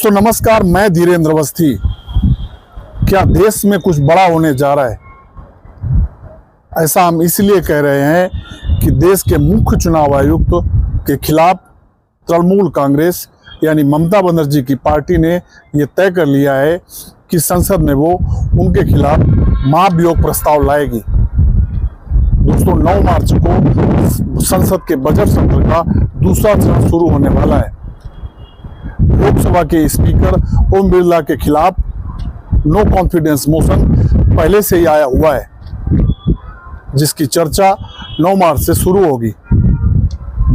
तो नमस्कार, मैं धीरेन्द्र अवस्थी। क्या देश में कुछ बड़ा होने जा रहा है? ऐसा हम इसलिए कह रहे हैं कि देश के मुख्य चुनाव आयुक्त के खिलाफ तृणमूल कांग्रेस यानी ममता बनर्जी की पार्टी ने ये तय कर लिया है कि संसद में वो उनके खिलाफ महाभियोग प्रस्ताव लाएगी। दोस्तों, 9 मार्च को संसद के बजट सत्र का दूसरा चरण शुरू होने वाला है। लोकसभा के स्पीकर ओम बिरला के खिलाफ नो कॉन्फिडेंस मोशन पहले से ही आया हुआ है, जिसकी चर्चा 9 मार्च से शुरू होगी।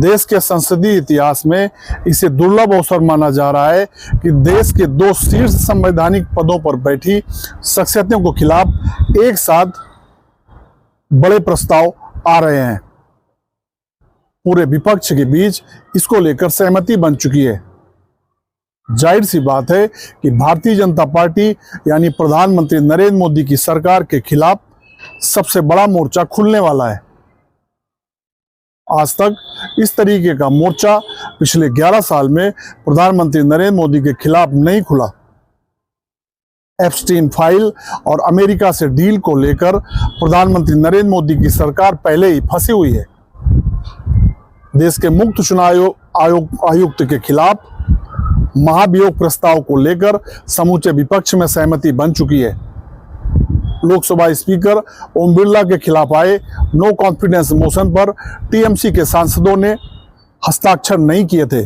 देश के संसदीय इतिहास में इसे दुर्लभ अवसर माना जा रहा है कि देश के 2 शीर्ष संवैधानिक पदों पर बैठी शख्सियतों के खिलाफ एक साथ बड़े प्रस्ताव आ रहे हैं। पूरे विपक्ष के बीच इसको लेकर सहमति बन चुकी है। जाहिर सी बात है कि भारतीय जनता पार्टी यानी प्रधानमंत्री नरेंद्र मोदी की सरकार के खिलाफ सबसे बड़ा मोर्चा खुलने वाला है। आज तक इस तरीके का मोर्चा पिछले 11 साल में प्रधानमंत्री नरेंद्र मोदी के खिलाफ नहीं खुला। एप्स्टीन फाइल और अमेरिका से डील को लेकर प्रधानमंत्री नरेंद्र मोदी की सरकार पहले ही फंसी हुई है। देश के मुख्य चुनाव आयुक्त के खिलाफ महाभियोग प्रस्ताव को लेकर समूचे विपक्ष में सहमति बन चुकी है। लोकसभा स्पीकर ओम बिरला के खिलाफ आए नो कॉन्फिडेंस मोशन पर टीएमसी के सांसदों ने हस्ताक्षर नहीं किए थे।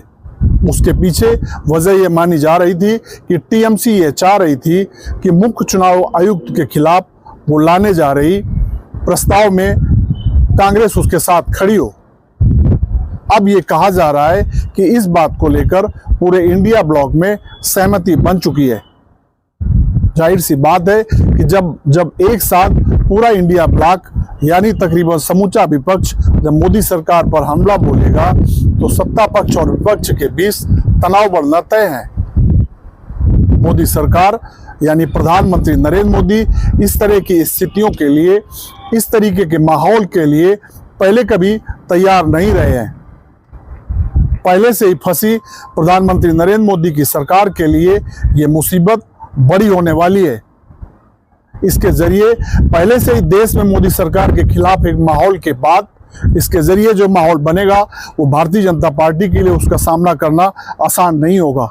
उसके पीछे वजह यह मानी जा रही थी कि टीएमसी ये चाह रही थी कि मुख्य चुनाव आयुक्त के खिलाफ वो लाने जा रही प्रस्ताव में कांग्रेस उसके साथ खड़ी हो। अब ये कहा जा रहा है कि इस बात को लेकर पूरे इंडिया ब्लॉक में सहमति बन चुकी है। जाहिर सी बात है कि जब एक साथ पूरा इंडिया ब्लॉक यानी तकरीबन समूचा विपक्ष जब मोदी सरकार पर हमला बोलेगा तो सत्ता पक्ष और विपक्ष के बीच तनाव बढ़ना तय है। मोदी सरकार यानी प्रधानमंत्री नरेंद्र मोदी इस तरह की स्थितियों के लिए, इस तरीके के माहौल के लिए पहले कभी तैयार नहीं रहे हैं। पहले से ही फंसी प्रधानमंत्री नरेंद्र मोदी की सरकार के लिए ये मुसीबत बड़ी होने वाली है। इसके जरिए पहले से ही देश में मोदी सरकार के खिलाफ एक माहौल के बाद इसके जरिए जो माहौल बनेगा वो भारतीय जनता पार्टी के लिए उसका सामना करना आसान नहीं होगा।